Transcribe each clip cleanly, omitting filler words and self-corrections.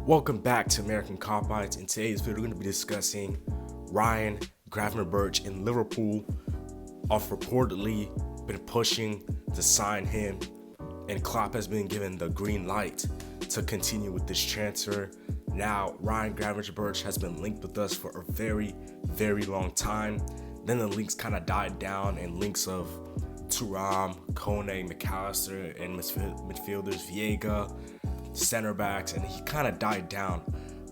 Welcome back to American Cop-Bites. In today's video, we're going to be discussing Ryan Gravenberch in Liverpool have reportedly been pushing to sign him, and Klopp has been given the green light to continue with this transfer. Now, Ryan Gravenberch has been linked with us for a very, very long time. Then the links kind of died down, and links of Thuram, Kone, McAllister, and midfielders Viega, center backs, and he kind of died down.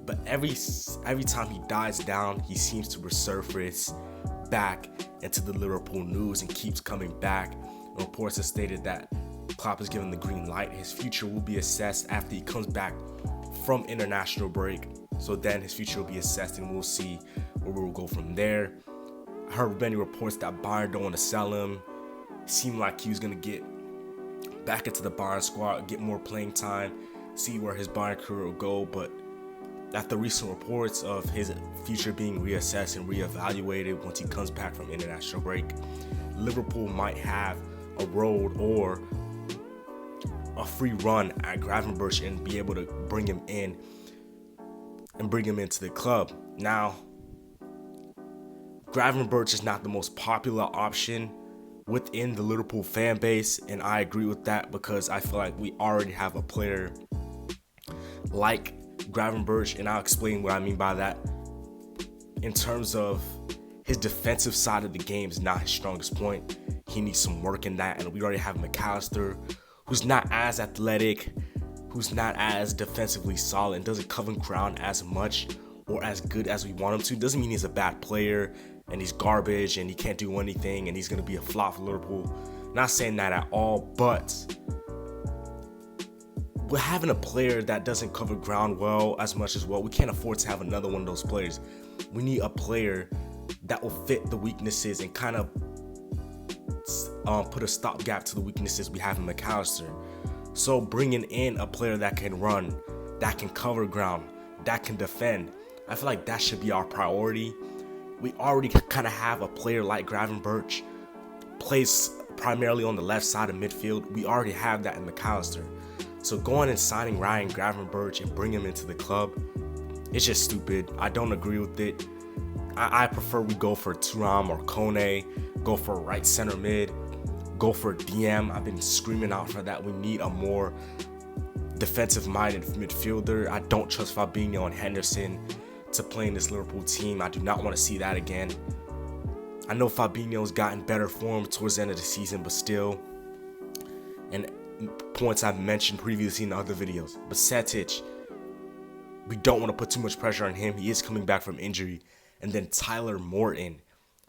But every time he dies down, he seems to resurface back into the Liverpool news and keeps coming back. And reports have stated that Klopp is given the green light. His future will be assessed after he comes back from international break. So then his future will be assessed, and we'll see where we'll go from there. I heard many reports that Bayern don't want to sell him. It seemed like he was going to get back into the Bayern squad, get more playing time, see where his Bayern career will go. But after recent reports of his future being reassessed and reevaluated once he comes back from international break, Liverpool might have a road or a free run at Gravenberch and be able to bring him in and bring him into the club. Now, Gravenberch is not the most popular option within the Liverpool fan base, and I agree with that because I feel like we already have a player like Gravenberch, and I'll explain what I mean by that. In terms of his defensive side of the game is not his strongest point. He needs some work in that, and we already have McAllister, who's not as athletic, who's not as defensively solid, and doesn't cover ground as much or as good as we want him to. Doesn't mean he's a bad player and he's garbage and he can't do anything and he's going to be a flop for Liverpool. Not saying that at all, but we're having a player that doesn't cover ground well as much as well. We can't afford to have another one of those players. We need a player that will fit the weaknesses and kind of put a stopgap to the weaknesses we have in McAllister. So bringing in a player that can run, that can cover ground, that can defend, I feel like that should be our priority. We already kind of have a player like Gravenberch, plays primarily on the left side of midfield. We already have that in McAllister. So going and signing Ryan Gravenberch and bring him into the club, it's just stupid. I don't agree with it. I prefer we go for Thuram or Kone, go for right center mid, go for DM. I've been screaming out for that. We need a more defensive-minded midfielder. I don't trust Fabinho and Henderson to play in this Liverpool team. I do not want to see that again. I know Fabinho's gotten better form towards the end of the season, but still, and points I've mentioned previously in other videos. But Setic, we don't want to put too much pressure on him. He is coming back from injury. And then Tyler Morton,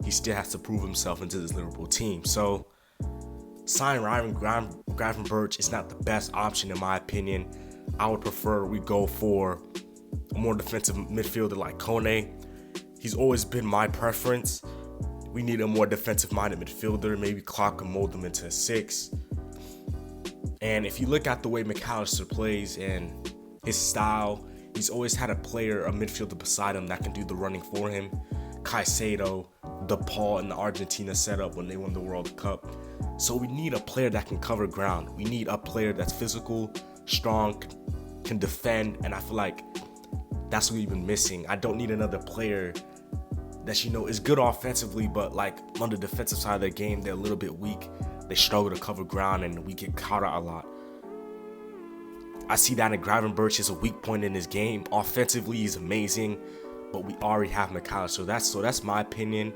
he still has to prove himself into this Liverpool team. So signing Ryan Gravenberch is not the best option in my opinion. I would prefer we go for a more defensive midfielder like Kone. He's always been my preference. We need a more defensive-minded midfielder. Maybe Klopp can mold him into a 6. And if you look at the way McAllister plays and his style, he's always had a midfielder beside him that can do the running for him. Caicedo, DePaul in the Argentina setup when they won the World Cup. So we need a player that can cover ground. We need a player that's physical, strong, can defend, and I feel like that's what we've been missing. I don't need another player that, is good offensively, but like on the defensive side of their game, they're a little bit weak. They struggle to cover ground and we get caught out a lot. I see that in Gravenberch is a weak point in his game. Offensively, he's amazing, but we already have McAllister. So that's my opinion.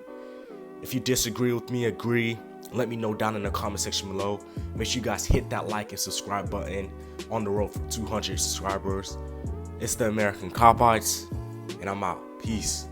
If you disagree with me, agree, let me know down in the comment section below. Make sure you guys hit that like and subscribe button. On the road for 200 subscribers. It's the American Cop-Bites, and I'm out. Peace.